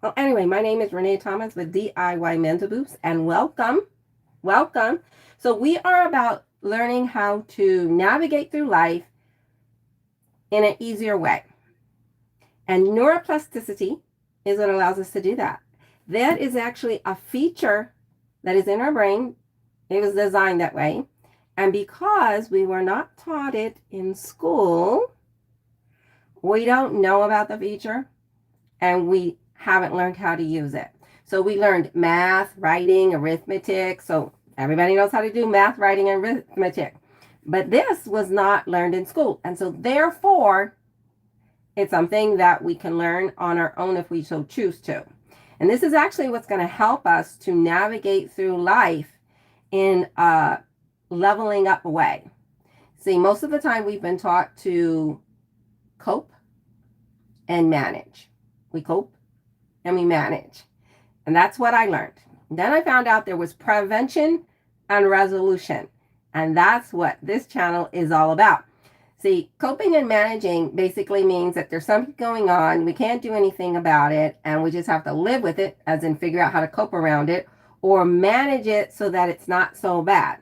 Well, anyway, my name is Renee Thomas with DIY Mental Boost, and welcome. So we are about learning how to navigate through life in an easier way. And neuroplasticity is what allows us to do that. That is actually a feature that is in our brain. It was designed that way. And because we were not taught it in school, we don't know about the feature and we haven't learned how to use it. So we learned math, writing, arithmetic. So everybody knows how to do math, writing, and arithmetic. But this was not learned in school. And so therefore, it's something that we can learn on our own if we so choose to. And this is actually what's going to help us to navigate through life in a leveling up way. See, most of the time we've been taught to cope and manage. We cope and we manage. And that's what I learned. Then I found out there was prevention and resolution. And that's what this channel is all about. See, coping and managing basically means that there's something going on, we can't do anything about it, and we just have to live with it, as in figure out how to cope around it, or manage it so that it's not so bad.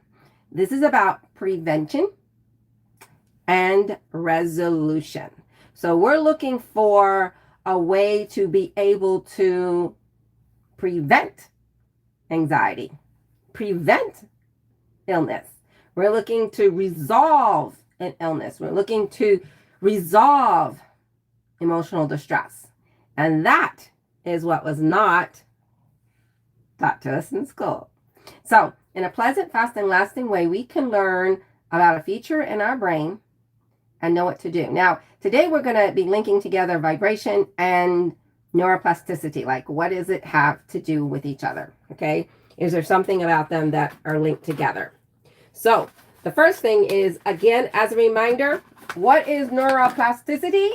This is about prevention and resolution. So we're looking for a way to be able to prevent anxiety, prevent illness. We're looking to resolve an illness. We're looking to resolve emotional distress. And that is what was not taught to us in school. So, in a pleasant, fast, and lasting way, we can learn about a feature in our brain and know what to do. Now, today we're going to be linking together vibration and neuroplasticity. Like, what does it have to do with each other? Okay? Is there something about them that are linked together? So, the first thing is, again, as a reminder, what is neuroplasticity?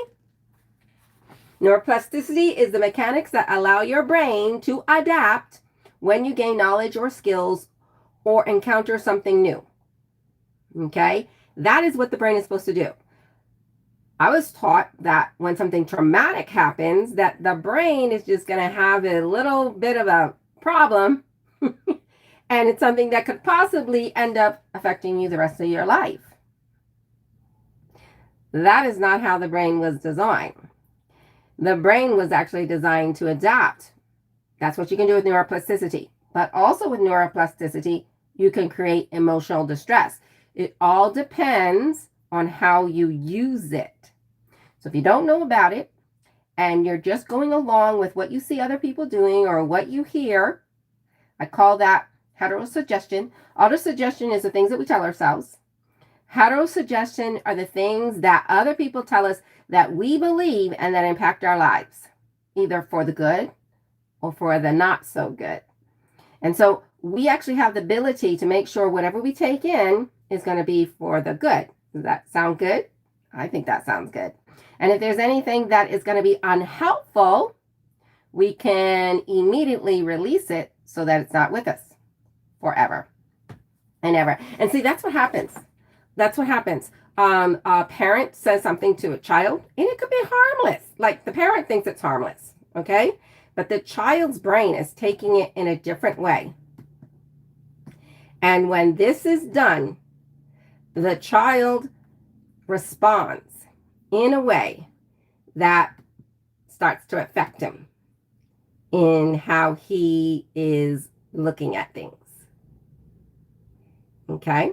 Neuroplasticity is the mechanics that allow your brain to adapt when you gain knowledge or skills or encounter something new. Okay? That is what the brain is supposed to do. I was taught that when something traumatic happens, that the brain is just going to have a little bit of a problem and it's something that could possibly end up affecting you the rest of your life. That is not how the brain was designed. The brain was actually designed to adapt. That's what you can do with neuroplasticity. But also with neuroplasticity, you can create emotional distress. It all depends on how you use it. So if you don't know about it and you're just going along with what you see other people doing or what you hear, I call that heterosuggestion. Autosuggestion is the things that we tell ourselves. Heterosuggestion are the things that other people tell us that we believe and that impact our lives, either for the good or for the not so good. And so we actually have the ability to make sure whatever we take in is going to be for the good. Does that sound good? I think that sounds good. And if there's anything that is going to be unhelpful, we can immediately release it so that it's not with us forever and ever. And see, that's what happens. That's what happens. A parent says something to a child, and it could be harmless. Like the parent thinks it's harmless, okay? But the child's brain is taking it in a different way. And when this is done, the child responds in a way that starts to affect him in how he is looking at things. Okay?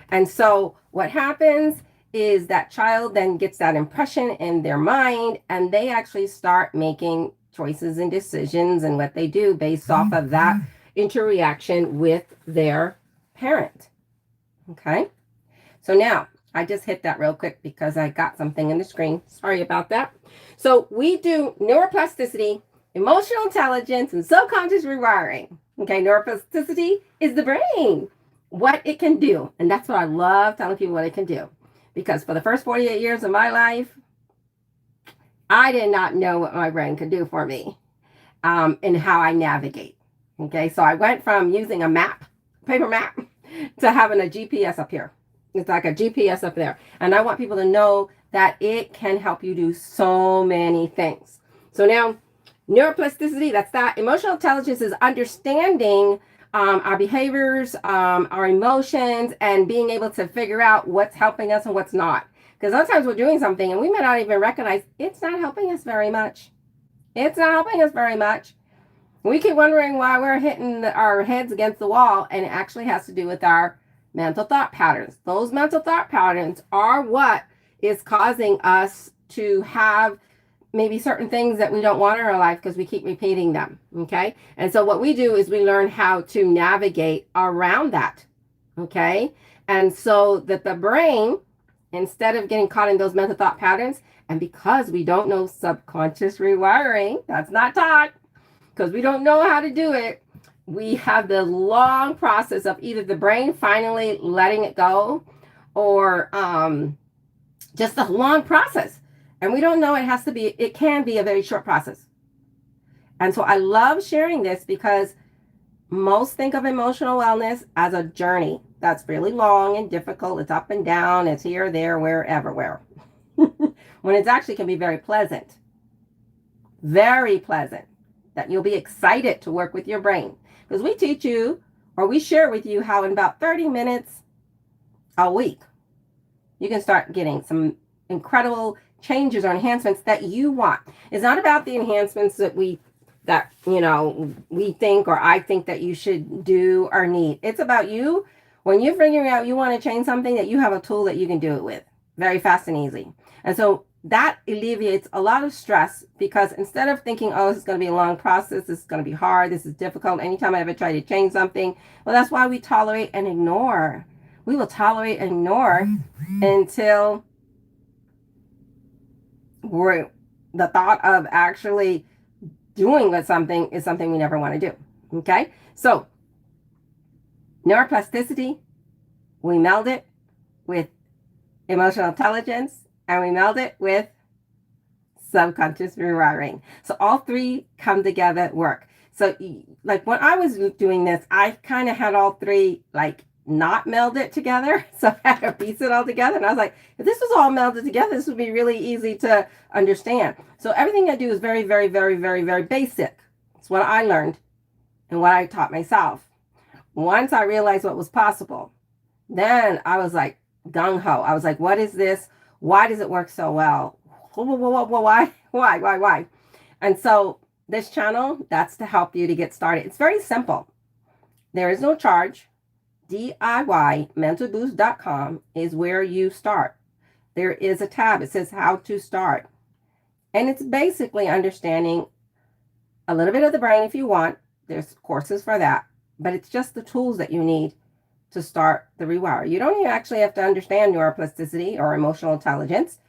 And so what happens is that child then gets that impression in their mind and they actually start making choices and decisions and what they do based off of that interaction with their parent. Okay? So now, I just hit that real quick because I got something in the screen. Sorry about that. So we do neuroplasticity, emotional intelligence, and subconscious rewiring. Okay, neuroplasticity is the brain, what it can do. And that's what I love telling people what it can do. Because for the first 48 years of my life, I did not know what my brain could do for me and how I navigate. Okay, so I went from using a map, paper map, to having a GPS up here. It's like a GPS up there. And I want people to know that it can help you do so many things. So now, Neuroplasticity, that's that. Emotional intelligence is understanding our behaviors, our emotions, and being able to figure out what's helping us and what's not. Because sometimes we're doing something and we may not even recognize it's not helping us very much. It's not helping us very much. We keep wondering why we're hitting our heads against the wall, and it actually has to do with our mental thought patterns. Those mental thought patterns are what is causing us to have maybe certain things that we don't want in our life because we keep repeating them. Okay. And so what we do is we learn how to navigate around that. Okay. And so that the brain, instead of getting caught in those mental thought patterns, and because we don't know subconscious rewiring, that's not taught, because we don't know how to do it, we have the long process of either the brain finally letting it go or just a long process. And we don't know it can be a very short process. And so I love sharing this because most think of emotional wellness as a journey that's really long and difficult. It's up and down, it's here, there, where, everywhere. When it actually can be very pleasant. Very pleasant. That you'll be excited to work with your brain. Because we teach you, or we share with you, how in about 30 minutes a week, you can start getting some incredible changes or enhancements that you want. It's not about the enhancements that we think or I think that you should do or need. It's about you. When you're figuring out you want to change something, that you have a tool that you can do it with very fast and easy. And so that alleviates a lot of stress, because instead of thinking, oh, this is going to be a long process, this is going to be hard, this is difficult, anytime I ever try to change something, well, that's why we tolerate and ignore. We will tolerate and ignore until the thought of actually doing with something is something we never want to do. Okay? So, neuroplasticity, we meld it with emotional intelligence, and we meld it with subconscious rewiring. So all three come together, work. So like when I was doing this, I kind of had all three like not melded together. So I had to piece it all together. And I was like, if this was all melded together, this would be really easy to understand. So everything I do is very, very, very, very, very basic. It's what I learned and what I taught myself. Once I realized what was possible, then I was like gung-ho. I was like, what is this? Why does it work so well? Why? And so this channel, that's to help you to get started. It's very simple. There is no charge. DIYmentalboost.com is where you start. There is a tab. It says how to start. And it's basically understanding a little bit of the brain if you want. There's courses for that. But it's just the tools that you need to start the rewire. You don't even actually have to understand neuroplasticity or emotional intelligence,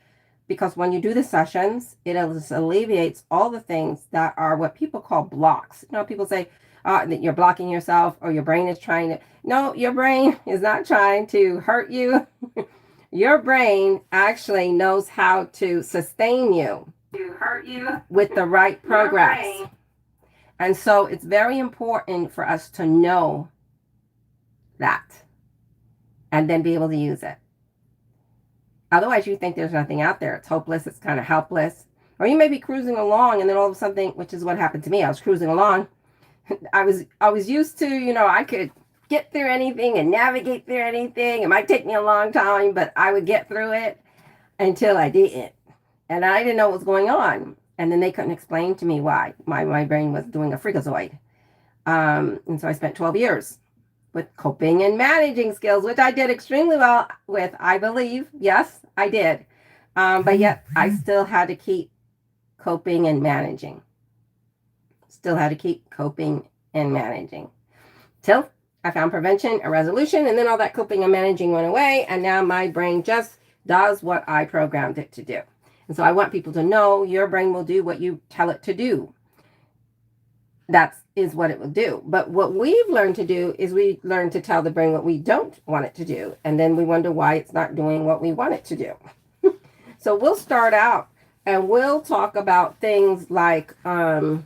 because when you do the sessions, it alleviates all the things that are what people call blocks. You know, people say that you're blocking yourself or your brain is trying to. No, your brain is not trying to hurt you. Your brain actually knows how to sustain you, to hurt you with the right programs. And so it's very important for us to know that and then be able to use it. Otherwise, you think there's nothing out there. It's hopeless. It's kind of helpless. Or you may be cruising along and then all of a sudden, which is what happened to me. I was cruising along. I was used to, I could get through anything and navigate through anything. It might take me a long time, but I would get through it until I didn't. And I didn't know what was going on. And then they couldn't explain to me why. My brain was doing a freakazoid. And so I spent 12 years with coping and managing skills, which I did extremely well with, I believe. Yes, I did. But yet I still had to keep coping and managing. Still had to keep coping and managing. Till I found prevention and resolution, and then all that coping and managing went away, and now my brain just does what I programmed it to do. And so I want people to know your brain will do what you tell it to do. That is what it will do. But what we've learned to do is we learn to tell the brain what we don't want it to do. And then we wonder why it's not doing what we want it to do. So we'll start out and we'll talk about things like, I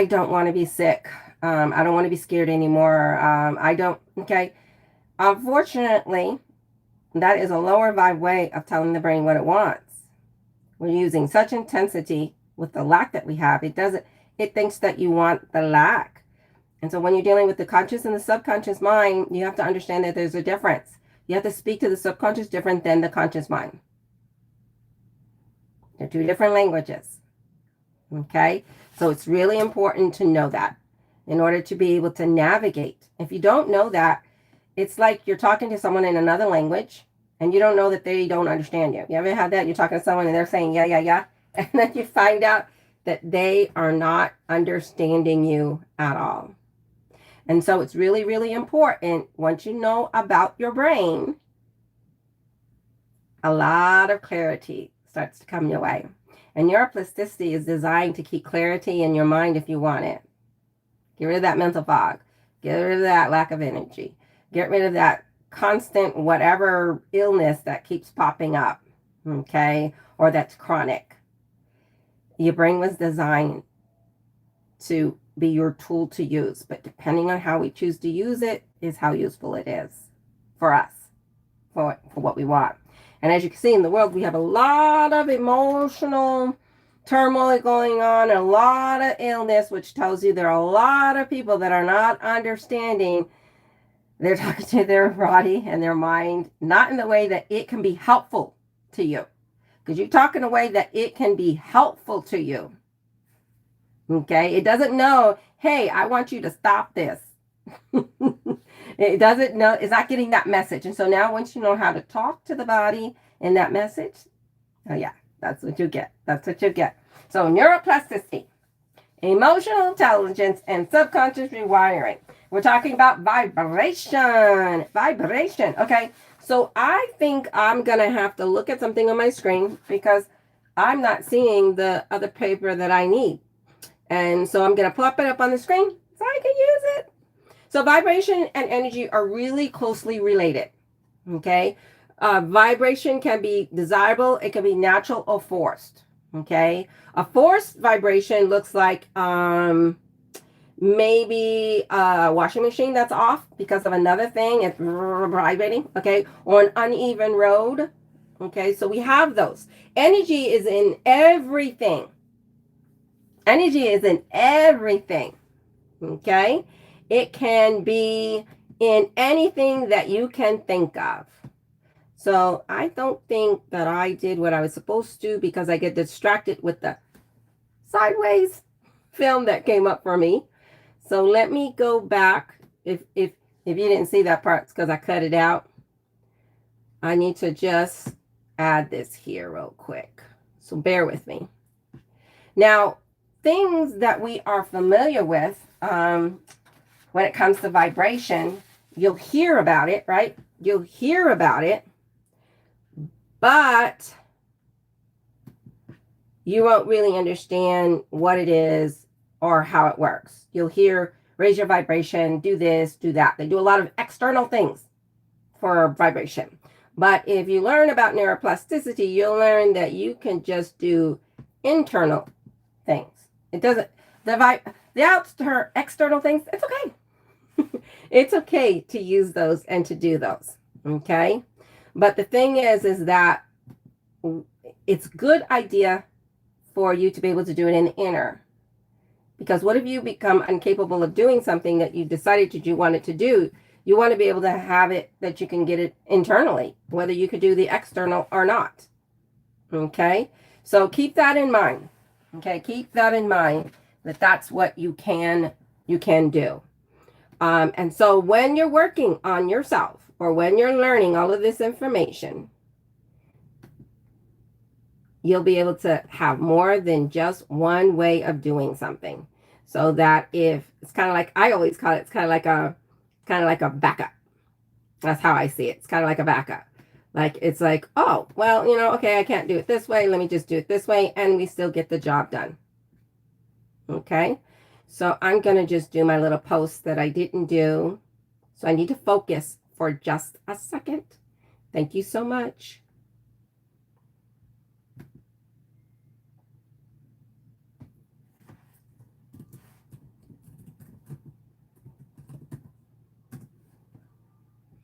don't want to be sick. I don't want to be scared anymore. Okay. Unfortunately, that is a lower vibe way of telling the brain what it wants. We're using such intensity with the lack that we have. It thinks that you want the lack. And so when you're dealing with the conscious and the subconscious mind, you have to understand that there's a difference. You have to speak to the subconscious different than the conscious mind. They're two different languages. Okay? So it's really important to know that in order to be able to navigate. If you don't know that, it's like you're talking to someone in another language and you don't know that they don't understand you. You ever had that? You're talking to someone and they're saying, yeah, yeah, yeah. And then you find out that they are not understanding you at all. And so it's really, really important once you know about your brain, a lot of clarity starts to come your way. And neuroplasticity is designed to keep clarity in your mind if you want it. Get rid of that mental fog. Get rid of that lack of energy. Get rid of that constant whatever illness that keeps popping up, okay, or that's chronic. Your brain was designed to be your tool to use, but depending on how we choose to use it is how useful it is for us, for what we want. And as you can see in the world, we have a lot of emotional turmoil going on, a lot of illness, which tells you there are a lot of people that are not understanding. They're talking to their body and their mind, not in the way that it can be helpful to you. Because you talk in a way that it can be helpful to you. Okay? It doesn't know, hey, I want you to stop this. It doesn't know, it's not getting that message. And so now once you know how to talk to the body in that message, oh yeah, that's what you get. That's what you get. So neuroplasticity, emotional intelligence, and subconscious rewiring. We're talking about vibration. Vibration. Okay. So I think I'm going to have to look at something on my screen because I'm not seeing the other paper that I need. And so I'm going to pop it up on the screen so I can use it. So vibration and energy are really closely related. Okay. Vibration can be desirable. It can be natural or forced. Okay. A forced vibration looks like maybe a washing machine that's off because of another thing. It's vibrating. Okay. Or an uneven road. Okay. So we have those. Energy is in everything. Energy is in everything. Okay. It can be in anything that you can think of. So I don't think that I did what I was supposed to because I get distracted with the sideways film that came up for me. So let me go back. If you didn't see that part, it's because I cut it out. I need to just add this here real quick. So bear with me. Now, things that we are familiar with when it comes to vibration, you'll hear about it, right? You'll hear about it, but you won't really understand what it is or how it works. You'll hear, raise your vibration, do this, do that. They do a lot of external things for vibration. But if you learn about neuroplasticity, you'll learn that you can just do internal things. It doesn't, the external things, it's okay. It's okay to use those and to do those. Okay. But the thing is that it's a good idea for you to be able to do it in the inner. Because what if you become incapable of doing something that you decided that you wanted to do? You want to be able to have it that you can get it internally, whether you could do the external or not. Okay. So keep that in mind. Okay. Keep that in mind that that's what you can do. And so when you're working on yourself or when you're learning all of this information, you'll be able to have more than just one way of doing something. So that if it's kind of like, I always call it, it's kind of like a backup. That's how I see it. It's kind of like a backup. Like, it's like, oh, well, okay, I can't do it this way. Let me just do it this way. And we still get the job done. Okay. So I'm going to just do my little post that I didn't do. So I need to focus for just a second. Thank you so much.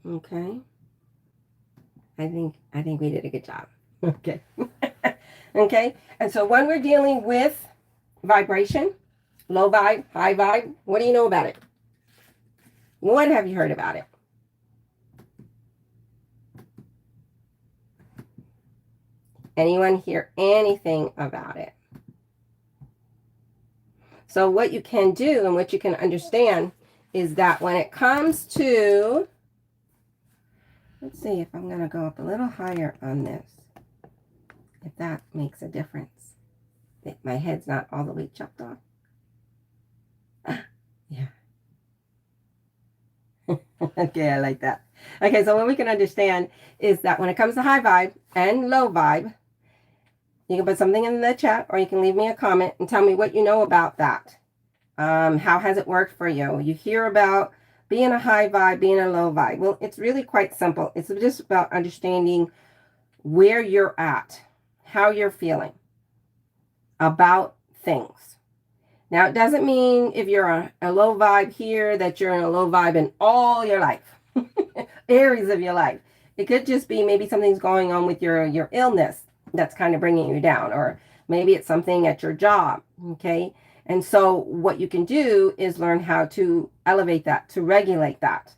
Okay. I think we did a good job. Okay. Okay. And so when we're dealing with vibration, low vibe, high vibe, what do you know about it? What have you heard about it? Anyone hear anything about it? So what you can do and what you can understand is that when it comes to, let's see if I'm going to go up a little higher on this, if that makes a difference. My head's not all the way chopped off. Yeah. Okay, I like that. Okay, so what we can understand is that when it comes to high vibe and low vibe, you can put something in the chat or you can leave me a comment and tell me what you know about that. How has it worked for you? You hear about being a high vibe, being a low vibe. Well, it's really quite simple. It's just about understanding where you're at, how you're feeling about things. Now, it doesn't mean if you're a low vibe here that you're in a low vibe in all your life, areas of your life. It could just be maybe something's going on with your illness that's kind of bringing you down, or maybe it's something at your job, okay? And so what you can do is learn how to elevate that, to regulate that.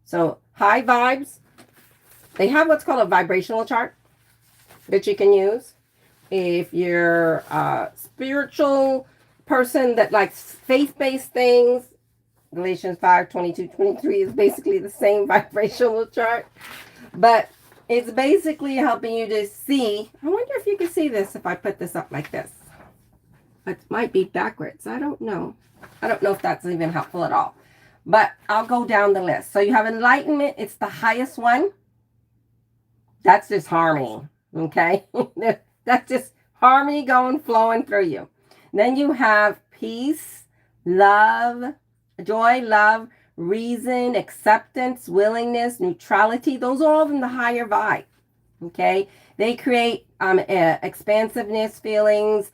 So high vibes, they have what's called a vibrational chart that you can use. If you're a spiritual person that likes faith-based things, Galatians 5:22-23 is basically the same vibrational chart. But it's basically helping you to see. I wonder if you can see this if I put this up like this. It might be backwards. I don't know. I don't know if that's even helpful at all. But I'll go down the list. So you have enlightenment. It's the highest one. That's just harmony. Okay? That's just harmony flowing through you. Then you have peace, love, joy, love, reason, acceptance, willingness, neutrality. Those are all in the higher vibe. Okay? They create expansiveness feelings,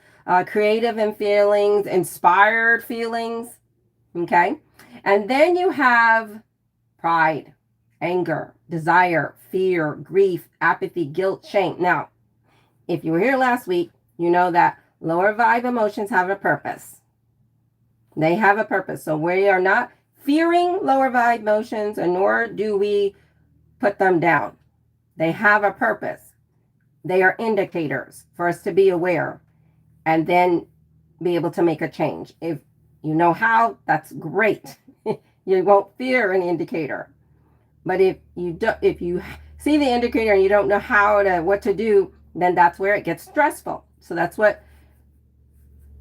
creative and feelings, inspired feelings. Okay? And then you have pride, anger, desire, fear, grief, apathy, guilt, shame. Now, if you were here last week, you know that lower vibe emotions have a purpose. They have a purpose. So we are not fearing lower vibe emotions, and nor do we put them down. They have a purpose. They are indicators for us to be aware and then be able to make a change. If you know how, that's great. You won't fear an indicator. But if you see the indicator and you don't know what to do, then that's where it gets stressful. So that's what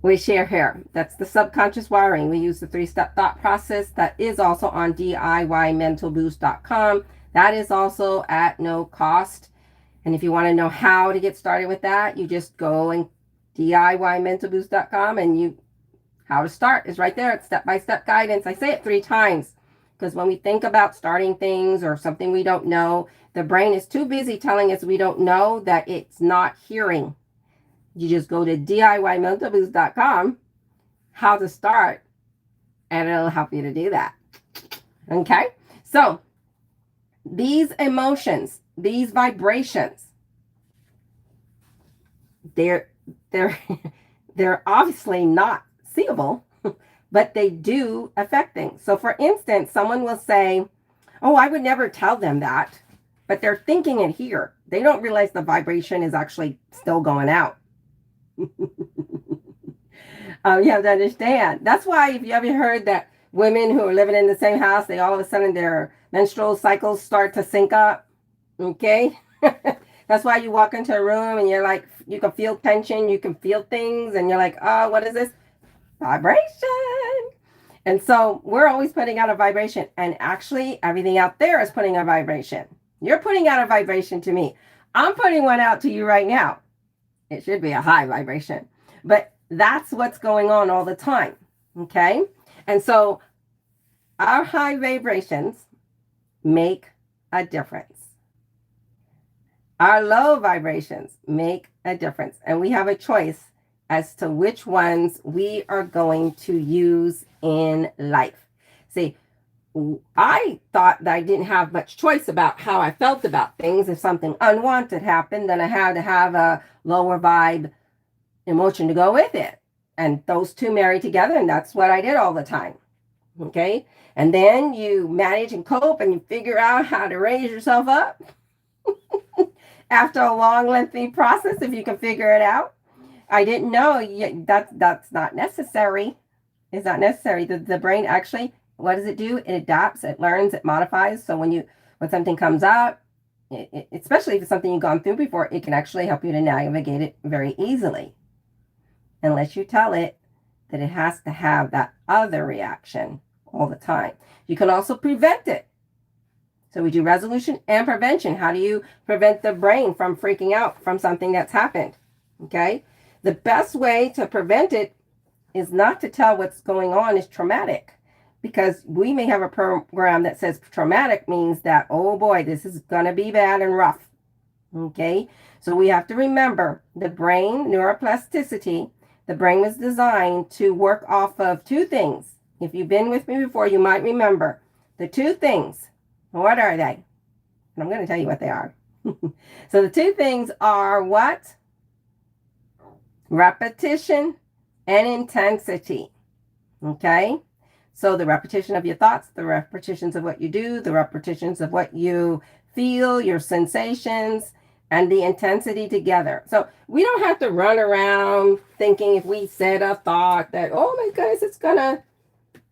we share here. That's the subconscious wiring. We use the 3-step thought process that is also on DIYmentalboost.com. That is also at no cost. And if you want to know how to get started with that, you just go and DIYmentalboost.com and how to start is right there. It's step-by-step guidance. I say it 3 times because when we think about starting things or something we don't know, the brain is too busy telling us we don't know that it's not hearing. You just go to DIYmentalboost.com, how to start, and it'll help you to do that. Okay? So these emotions, these vibrations, they're obviously not seeable, but they do affect things. So for instance, someone will say, oh, I would never tell them that, but they're thinking it here. They don't realize the vibration is actually still going out. You have to understand. That's why if you ever heard that women who are living in the same house, they all of a sudden their menstrual cycles start to sync up. Okay? That's why you walk into a room and you're like, you can feel tension, you can feel things, and you're like, oh, what is this? Vibration. And so we're always putting out a vibration, and actually everything out there is putting a vibration. You're putting out a vibration to me. I'm putting one out to you right now. It should be a high vibration, but that's what's going on all the time. Okay. And so our high vibrations make a difference. Our low vibrations make a difference, and we have a choice as to which ones we are going to use in life. See, I thought that I didn't have much choice about how I felt about things. If something unwanted happened, then I had to have a lower vibe emotion to go with it. And those two marry together, and that's what I did all the time. Okay? And then you manage and cope and you figure out how to raise yourself up after a long, lengthy process, if you can figure it out. I didn't know that's not necessary. It's not necessary. The brain actually, what does it do? It adapts, it learns, it modifies. So when something comes up, especially if it's something you've gone through before, it can actually help you to navigate it very easily. Unless you tell it that it has to have that other reaction all the time. You can also prevent it. So we do resolution and prevention. How do you prevent the brain from freaking out from something that's happened? Okay? The best way to prevent it is not to tell what's going on is traumatic, because we may have a program that says traumatic means that, oh boy, this is going to be bad and rough. Okay? So we have to remember the brain, neuroplasticity, the brain was designed to work off of two things. If you've been with me before, you might remember the two things. What are they? And I'm going to tell you what they are. So the two things are what? Repetition and intensity. Okay? So the repetition of your thoughts, the repetitions of what you do, the repetitions of what you feel, your sensations, and the intensity together. So we don't have to run around thinking if we said a thought that, oh my goodness, it's going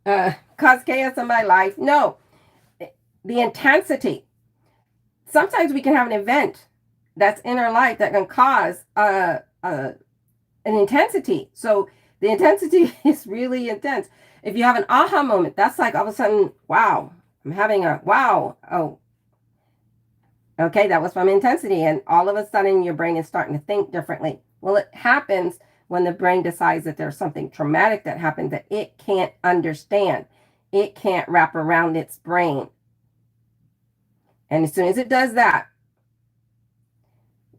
to cause chaos in my life. No, the intensity. Sometimes we can have an event that's in our life that can cause an intensity. So the intensity is really intense. If you have an aha moment, that's like all of a sudden, wow, I'm having a wow. Oh, okay, that was from intensity. And all of a sudden your brain is starting to think differently. Well, it happens when the brain decides that there's something traumatic that happened that it can't understand. It can't wrap around its brain. And as soon as it does that,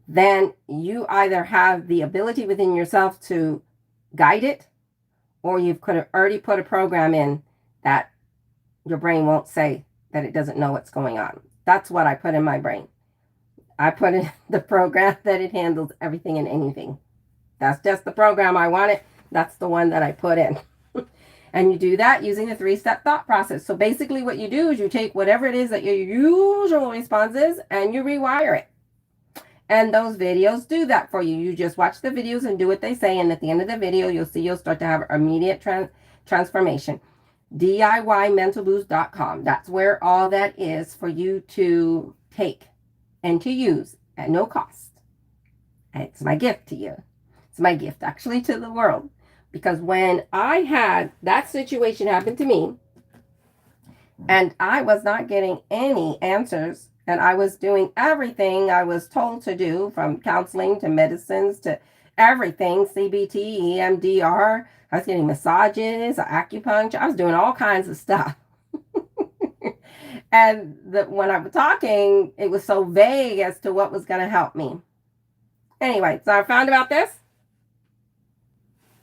then you either have the ability within yourself to guide it, or you've already put a program in that your brain won't say that it doesn't know what's going on. That's what I put in my brain. I put in the program that it handles everything and anything. That's just the program I wanted. That's the one that I put in. And you do that using the 3-step thought process. So basically what you do is you take whatever it is that your usual response is and you rewire it. And those videos do that for you. You just watch the videos and do what they say. And at the end of the video, you'll start to have immediate transformation. DIYmentalboost.com. That's where all that is for you to take and to use at no cost. It's my gift to you. It's my gift actually to the world. Because when I had that situation happen to me, and I was not getting any answers, and I was doing everything I was told to do, from counseling to medicines to everything, CBT, EMDR, I was getting massages, acupuncture, I was doing all kinds of stuff. And when I was talking, it was so vague as to what was going to help me. Anyway, so I found about this.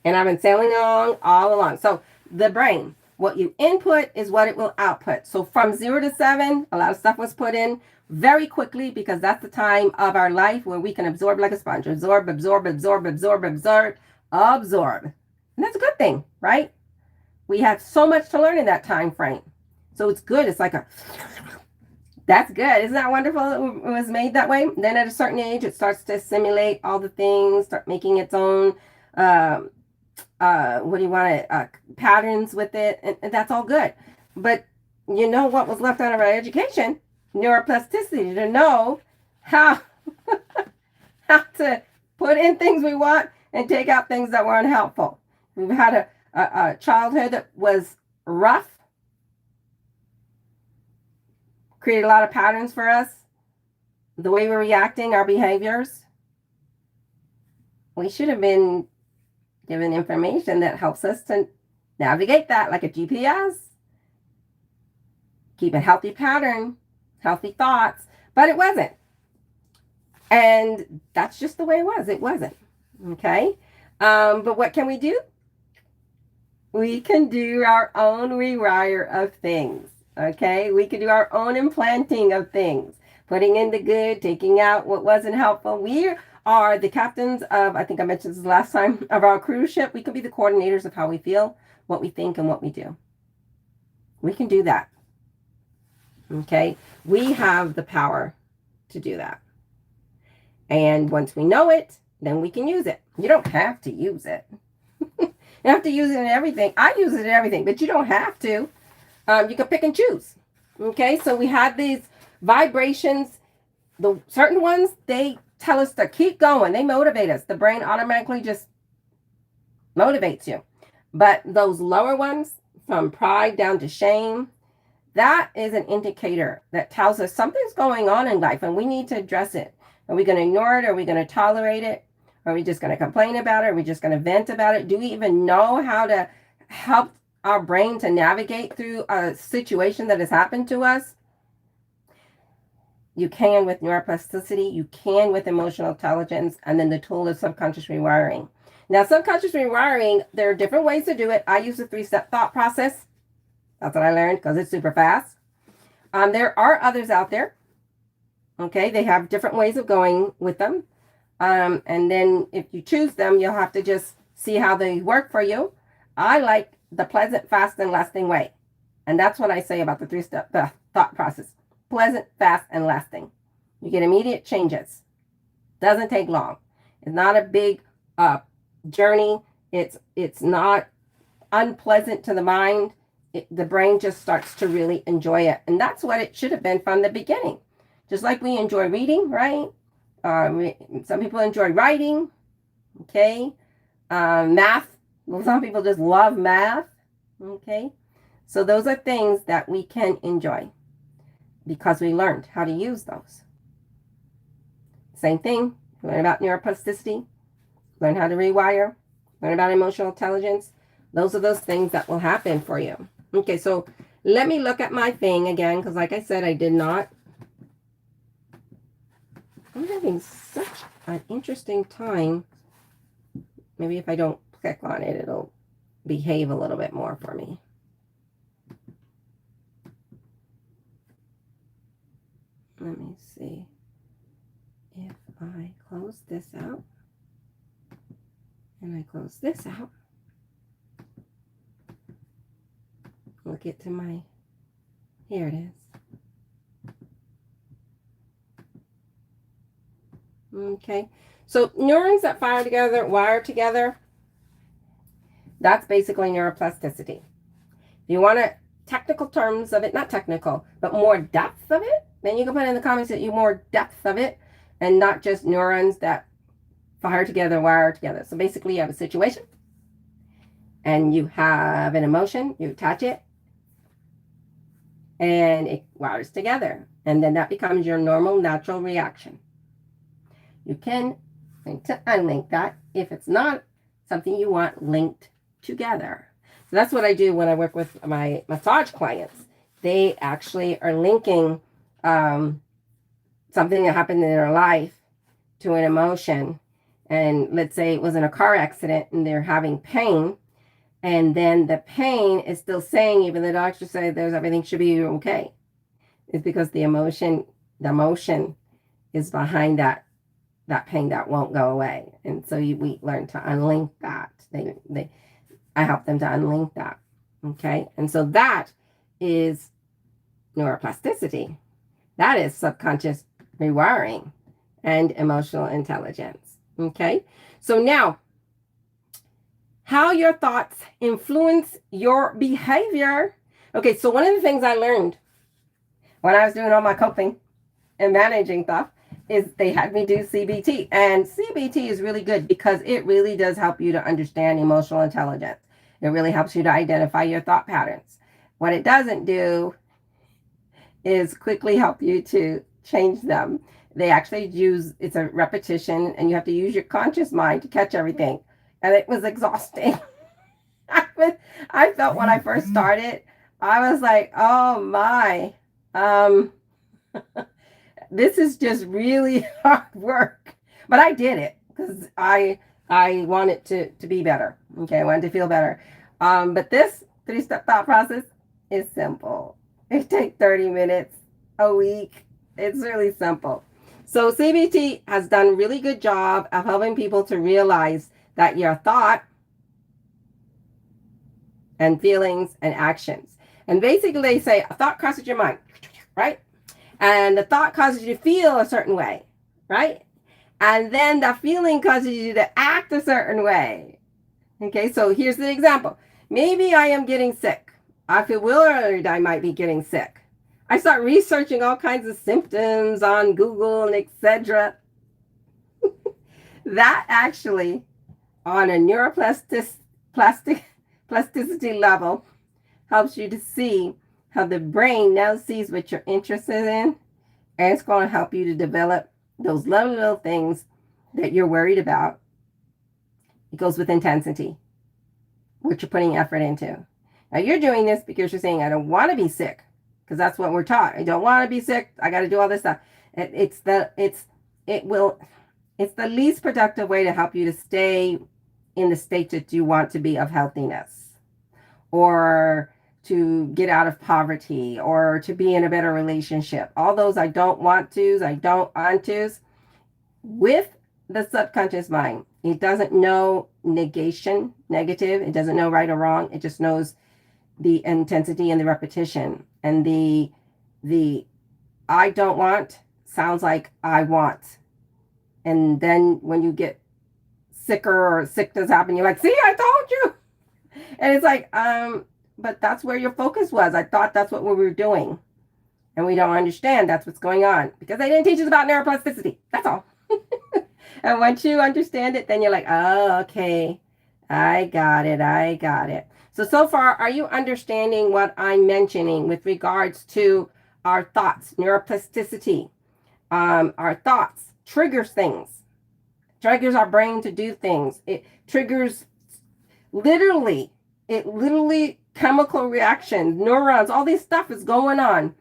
And I've been sailing along all along. So the brain, what you input is what it will output. So from 0 to 7, a lot of stuff was put in very quickly, because that's the time of our life where we can absorb like a sponge. Absorb, absorb, absorb, absorb, absorb, absorb. And that's a good thing, right? We had so much to learn in that time frame. So it's good. It's like that's good. Isn't that wonderful? It was made that way. Then at a certain age, it starts to assimilate all the things, start making its own patterns with it, and that's all good. But you know what was left out of our education? Neuroplasticity, to know how to put in things we want and take out things that were unhelpful. We've had a childhood that was rough, created a lot of patterns for us, the way we're reacting, our behaviors. We should have been given information that helps us to navigate that, like a GPS. Keep a healthy pattern, healthy thoughts, but it wasn't. And that's just the way it was. It wasn't. Okay? But what can we do? We can do our own rewire of things. Okay, we can do our own implanting of things, putting in the good, taking out what wasn't helpful. We are the captains of, I think I mentioned this last time, of our cruise ship. We can be the coordinators of how we feel, what we think, and what we do. We can do that. Okay, we have the power to do that. And once we know it, then we can use it. You don't have to use it. You have to use it in everything. I use it in everything, but you don't have to. You can pick and choose. Okay, so we have these vibrations. The certain ones, they tell us to keep going. They motivate us. The brain automatically just motivates you. But those lower ones, from pride down to shame, that is an indicator that tells us something's going on in life and we need to address it. Are we going to ignore it? Are we going to tolerate it? Are we just going to complain about it? Are we just going to vent about it? Do we even know how to help our brain to navigate through a situation that has happened to us? You can with neuroplasticity, you can with emotional intelligence, and then the tool is subconscious rewiring. Now, subconscious rewiring, there are different ways to do it. I use the 3-step thought process. That's what I learned because it's super fast. There are others out there. Okay, they have different ways of going with them. And then if you choose them, you'll have to just see how they work for you. I like the pleasant, fast, and lasting way. And that's what I say about the 3-step thought process. Pleasant, fast, and lasting. You get immediate changes. Doesn't take long. It's not a big journey. It's not unpleasant to the mind. The brain just starts to really enjoy it. And that's what it should have been from the beginning. Just like we enjoy reading, right? Some people enjoy writing, okay? Math. Well, some people just love math, okay? So those are things that we can enjoy because we learned how to use those. Same thing. Learn about neuroplasticity. Learn how to rewire. Learn about emotional intelligence. Those are those things that will happen for you. Okay, so let me look at my thing again, because like I said, I did not. I'm having such an interesting time. Maybe if I don't click on it, it'll behave a little bit more for me. Let me see if I close this out and I close this out. We'll get to my, here it is. Okay, so neurons that fire together, wire together, that's basically neuroplasticity. If you want to technical terms of it, not technical, but more depth of it, then you can put in the comments that you more depth of it and not just neurons that fire together, wire together. So basically you have a situation and you have an emotion, you attach it, and it wires together. And then that becomes your normal, natural reaction. You can link to unlink that if it's not something you want linked together. So that's what I do when I work with my massage clients. They actually are linking something that happened in their life to an emotion. And let's say it was in a car accident and they're having pain. And then the pain is still saying, even the doctor said there's everything should be okay. It's because the emotion is behind that pain that won't go away. And so we learn to unlink that. I help them to unlink that. Okay. And so that is neuroplasticity. That is subconscious rewiring and emotional intelligence. Okay. So now, how your thoughts influence your behavior. Okay. So one of the things I learned when I was doing all my coping and managing stuff is they had me do CBT. And CBT is really good because it really does help you to understand emotional intelligence. It really helps you to identify your thought patterns. What it doesn't do is quickly help you to change them. They actually it's a repetition and you have to use your conscious mind to catch everything. And it was exhausting. I felt when I first started, I was like, oh my, this is just really hard work. But I did it because I wanted to be better. Okay, I wanted to feel better. But this 3-step thought process is simple. It takes 30 minutes a week. It's really simple. So CBT has done a really good job of helping people to realize that your thought and feelings and actions. And basically they say a thought crosses your mind, right? And the thought causes you to feel a certain way, right? And then the feeling causes you to act a certain way. Okay, so here's the example. Maybe I am getting sick. I feel worried I might be getting sick. I start researching all kinds of symptoms on Google and etc. That actually, on a plasticity level, helps you to see how the brain now sees what you're interested in, and it's going to help you to develop those little things that you're worried about. It goes with intensity, what you're putting effort into. Now you're doing this because you're saying, I don't want to be sick, because that's what we're taught. I don't want to be sick. I got to do all this stuff. It's the least productive way to help you to stay in the state that you want to be of healthiness, or to get out of poverty, or to be in a better relationship. All those I don't want tos, I don't want tos. With the subconscious mind, it doesn't know negation, negative. It doesn't know right or wrong. It just knows the intensity and the repetition. And the I don't want sounds like I want. And then when you get sicker or sickness happen, you're like, see, I told you. And it's like, but that's where your focus was. I thought that's what we were doing. And we don't understand that's what's going on because they didn't teach us about neuroplasticity. That's all. And once you understand it, then you're like, oh, okay. I got it. I got it. So far, are you understanding what I'm mentioning with regards to our thoughts, neuroplasticity? Our thoughts triggers things. Triggers our brain to do things. It triggers literally chemical reactions, neurons, all this stuff is going on.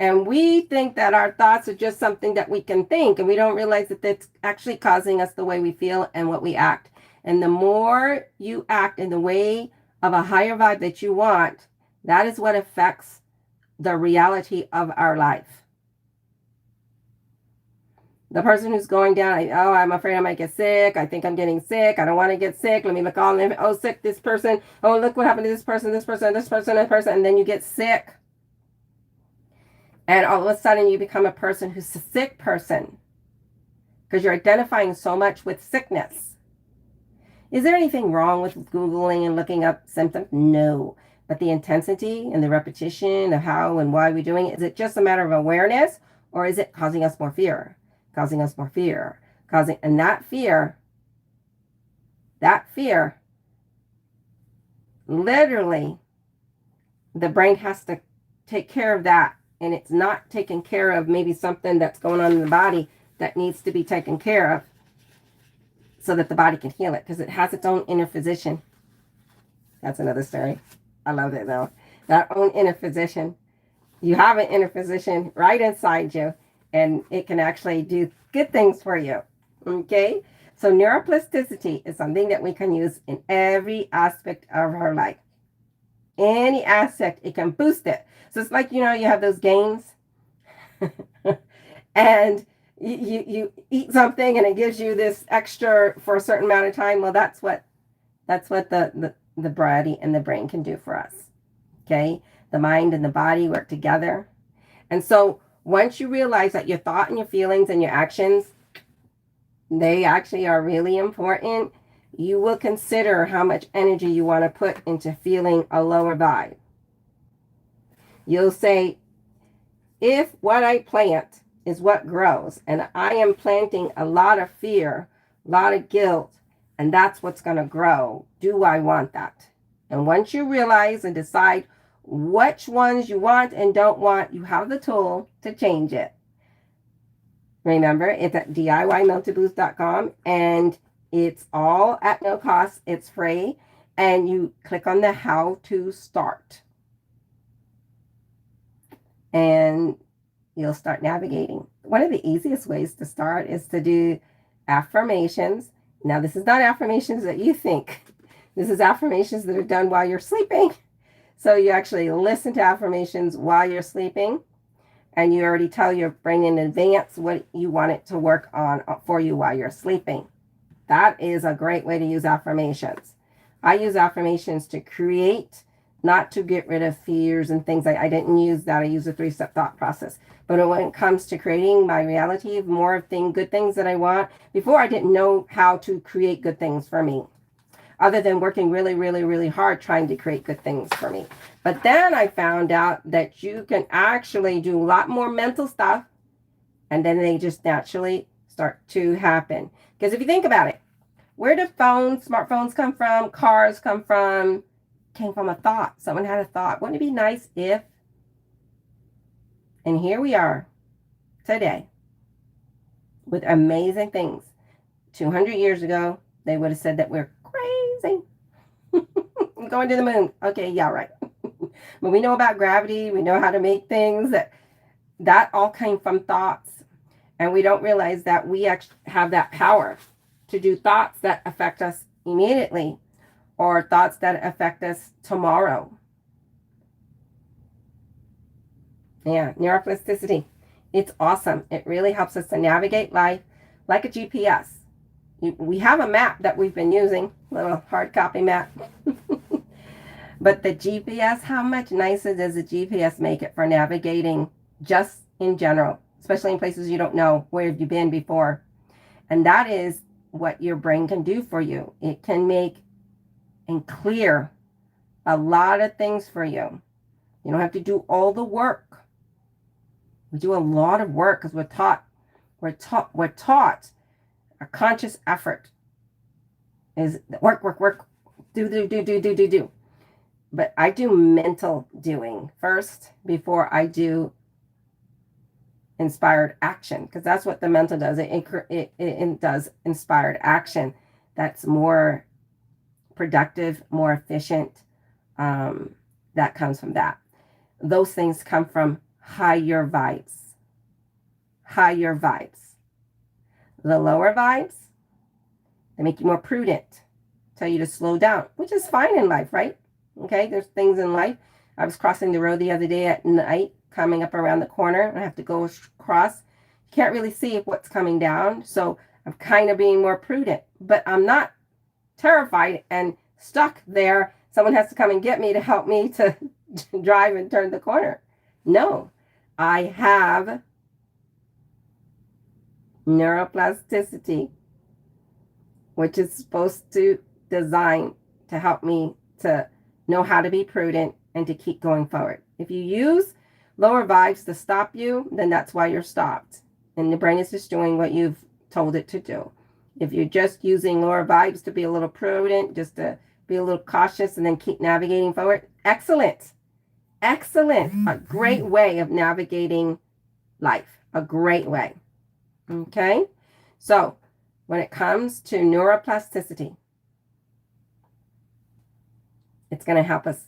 And we think that our thoughts are just something that we can think, and we don't realize that that's actually causing us the way we feel and what we act. And the more you act in the way of a higher vibe that you want, that is what affects the reality of our life. The person who's going down, oh, I'm afraid I might get sick. I think I'm getting sick. I don't want to get sick. Let me look all in. Oh, sick, this person. Oh, look what happened to this person, this person, this person, this person. And then you get sick. And all of a sudden you become a person who's a sick person because you're identifying so much with sickness. Is there anything wrong with Googling and looking up symptoms? No. But the intensity and the repetition of how and why we're doing it, is it just a matter of awareness, or is it causing us more fear? Causing us more fear, and that fear, literally, the brain has to take care of that, and it's not taking care of maybe something that's going on in the body that needs to be taken care of so that the body can heal it, because it has its own inner physician. That's another story. I love it though. That own inner physician. You have an inner physician right inside you, and it can actually do good things for you. Okay? So neuroplasticity is something that we can use in every aspect of our life. Any aspect, it can boost it. So it's like, you have those gains and you eat something and it gives you this extra for a certain amount of time. Well, that's what the body and the brain can do for us. Okay? The mind and the body work together. And so once you realize that your thought and your feelings and your actions, they actually are really important, you will consider how much energy you want to put into feeling a lower vibe. You'll say, if what I plant is what grows, and I am planting a lot of fear, a lot of guilt, and that's what's going to grow, do I want that? And once you realize and decide which ones you want and don't want, you have the tool to change it. Remember, it's at DIYmentalboost.com, and it's all at no cost. It's free, and you click on the how to start, and you'll start navigating. One of the easiest ways to start is to do affirmations. Now, this is not affirmations that you think. This is affirmations that are done while you're sleeping. So you actually listen to affirmations while you're sleeping, and you already tell your brain in advance what you want it to work on for you while you're sleeping. That is a great way to use affirmations. I use affirmations to create, not to get rid of fears and things. I didn't use that. I use a 3-step thought process. But when it comes to creating my reality, more of good things that I want, before I didn't know how to create good things for me, other than working really, really, really hard trying to create good things for me. But then I found out that you can actually do a lot more mental stuff, and then they just naturally start to happen. Because if you think about it, where do smartphones come from? Cars come from? Came from a thought. Someone had a thought. Wouldn't it be nice if? And here we are today with amazing things. 200 years ago, they would have said that we're crazy. Going to the moon. Okay, yeah, right. But we know about gravity. We know how to make things. That all came from thoughts. And we don't realize that we actually have that power to do thoughts that affect us immediately or thoughts that affect us tomorrow. Yeah, neuroplasticity. It's awesome. It really helps us to navigate life like a GPS. We have a map that we've been using, little hard copy map. But the GPS, how much nicer does the GPS make it for navigating just in general, especially in places you don't know? Where have you been before? And that is what your brain can do for you. It can make and clear a lot of things for you. You don't have to do all the work. We do a lot of work because we're taught a conscious effort is work, do. But I do mental doing first before I do inspired action, because that's what the mental does. It does inspired action. That's more productive, more efficient. That comes from that. Those things come from higher vibes. Higher vibes. The lower vibes, they make you more prudent, tell you to slow down, which is fine in life, right? Okay, there's things in life. I was crossing the road the other day at night, coming up around the corner. I have to go across. You can't really see what's coming down, so I'm kind of being more prudent. But I'm not terrified and stuck there. Someone has to come and get me to help me to drive and turn the corner. No, I have neuroplasticity, which is supposed to design to help me to know how to be prudent and to keep going forward. If you use lower vibes to stop you, then that's why you're stopped. And the brain is just doing what you've told it to do. If you're just using lower vibes to be a little prudent, just to be a little cautious and then keep navigating forward, excellent. Excellent. A great way of navigating life. A great way. Okay? So, when it comes to neuroplasticity, it's going to help us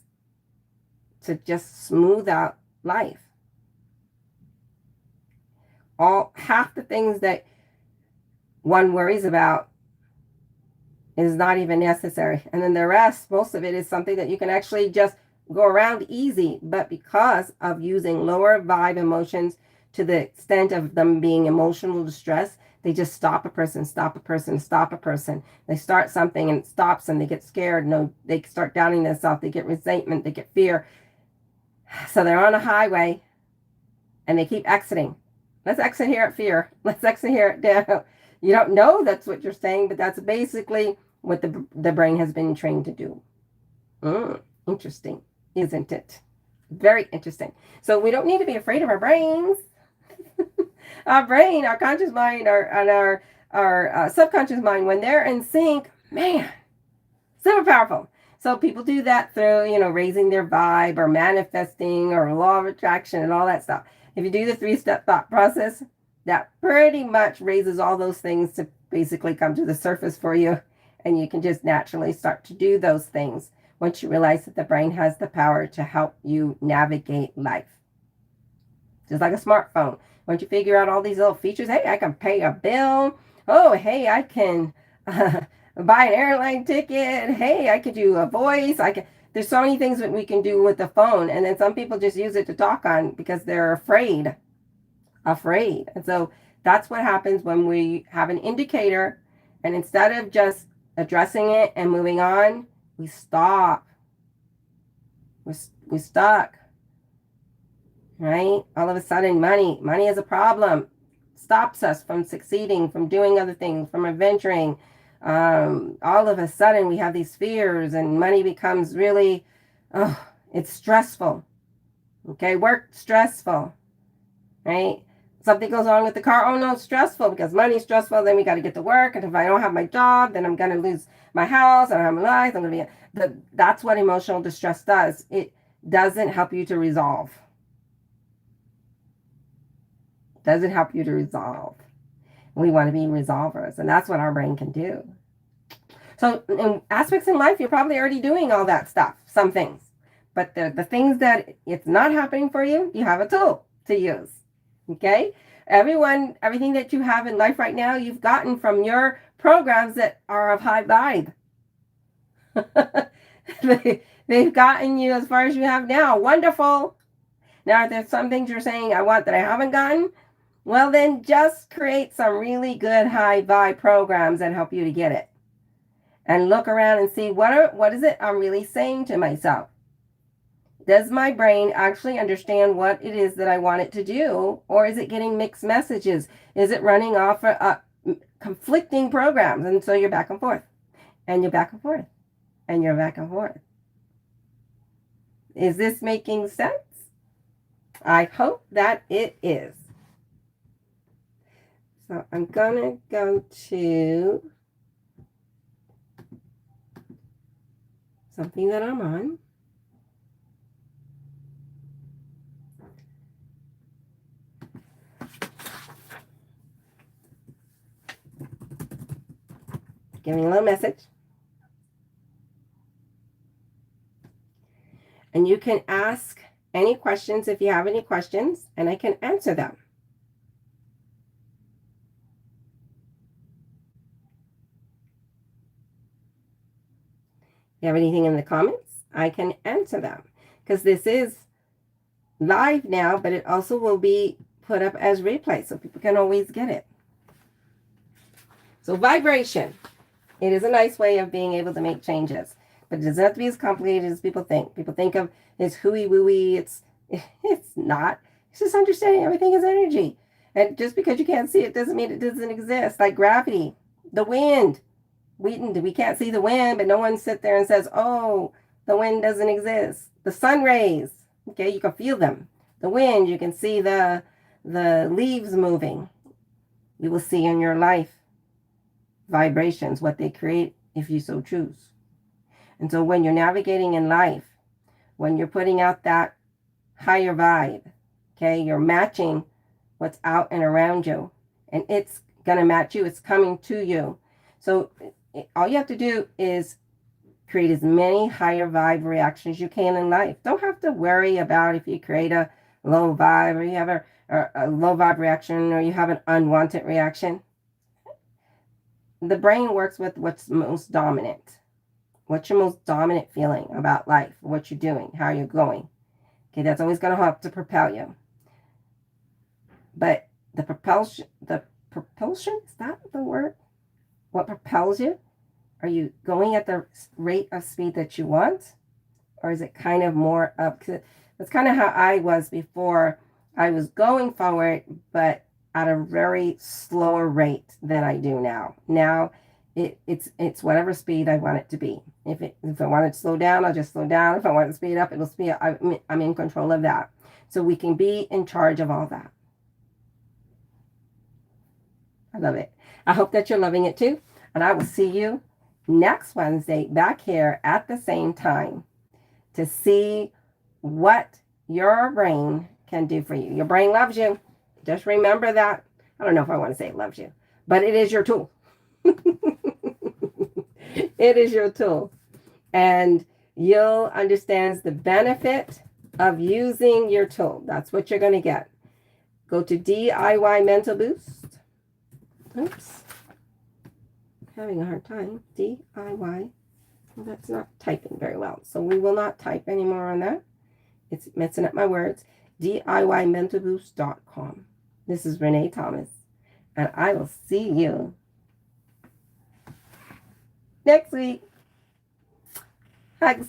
to just smooth out life. Half the things that one worries about is not even necessary. And then the rest, most of it is something that you can actually just go around easy. But because of using lower vibe emotions to the extent of them being emotional distress, they just stop a person. They start something and it stops and they get scared. No, they start doubting themselves. They get resentment. They get fear. So they're on a highway and they keep exiting. Let's exit here at fear. Let's exit here at doubt. You don't know that's what you're saying, but that's basically what the brain has been trained to do. Interesting, isn't it? Very interesting. So we don't need to be afraid of our brains. Our brain, our conscious mind, our subconscious mind, when they're in sync, man, super powerful. So people do that through, raising their vibe or manifesting or law of attraction and all that stuff. If you do the 3-step thought process, that pretty much raises all those things to basically come to the surface for you. And you can just naturally start to do those things once you realize that the brain has the power to help you navigate life. Just like a smartphone. Once you figure out all these little features, hey, I can pay a bill. Oh, hey, I can buy an airline ticket. Hey, I could do a voice. There's so many things that we can do with the phone, and then some people just use it to talk on because they're afraid. And so that's what happens when we have an indicator, and instead of just addressing it and moving on, we stop. We're stuck, right? All of a sudden, money is a problem, stops us from succeeding, from doing other things, from adventuring. All of a sudden, we have these fears, and money becomes really, oh, it's stressful. Okay, work stressful, right? Something goes wrong with the car. Oh no, it's stressful because money's stressful. Then we got to get to work, and if I don't have my job, then I'm gonna lose my house. I don't have my life. I'm gonna be. That's what emotional distress does. It doesn't help you to resolve. Doesn't help you to resolve. We want to be resolvers, and that's what our brain can do. So in aspects in life, you're probably already doing all that stuff, some things. But the things that it's not happening for you, you have a tool to use. Okay? Everything that you have in life right now, you've gotten from your programs that are of high vibe. They've gotten you as far as you have now. Wonderful. Now, if there's some things you're saying I want that I haven't gotten, well, then just create some really good high vibe programs that help you to get it. And look around and see what is it I'm really saying to myself. Does my brain actually understand what it is that I want it to do? Or is it getting mixed messages? Is it running off conflicting programs? And so you're back and forth. And you're back and forth. And you're back and forth. Is this making sense? I hope that it is. So I'm going to go to something that I'm on. Giving a little message. And you can ask any questions if you have any questions, and I can answer them. If you have anything in the comments, I can answer them. Because this is live now, but it also will be put up as replay, so people can always get it. So vibration. It is a nice way of being able to make changes. But it doesn't have to be as complicated as people think. People think of it's hooey-wooey. It's not. It's just understanding everything is energy. And just because you can't see it doesn't mean it doesn't exist. Like gravity, the wind. We can't see the wind, but no one sits there and says, oh, the wind doesn't exist. The sun rays, okay, you can feel them. The wind, you can see the leaves moving. You will see in your life vibrations, what they create if you so choose. And so when you're navigating in life, when you're putting out that higher vibe, okay, you're matching what's out and around you, and it's going to match you. It's coming to you. So all you have to do is create as many higher vibe reactions you can in life. Don't have to worry about if you create a low vibe or you have a low vibe reaction or you have an unwanted reaction. The brain works with what's most dominant. What's your most dominant feeling about life, what you're doing, how you're going? Okay, that's always going to help to propel you. But the propulsion, is that the word? What propels you? Are you going at the rate of speed that you want? Or is it kind of more up? That's kind of how I was before. I was going forward, but at a very slower rate than I do now. Now, it's whatever speed I want it to be. If I want it to slow down, I'll just slow down. If I want it to speed up, it'll speed up. I'm in control of that. So we can be in charge of all that. I love it. I hope that you're loving it too. And I will see you next Wednesday back here at the same time to see what your brain can do for you. Your brain loves you. Just remember that. I don't know if I want to say it loves you, but it is your tool. It is your tool. And you'll understand the benefit of using your tool. That's what you're going to get. Go to DIY Mental Boost. Oops. Having a hard time. DIY Well, that's not typing very well. So we will not type anymore on that. It's messing up my words. DIYmentalboost.com. This is Renee Thomas, and I will see you next week. Hugs.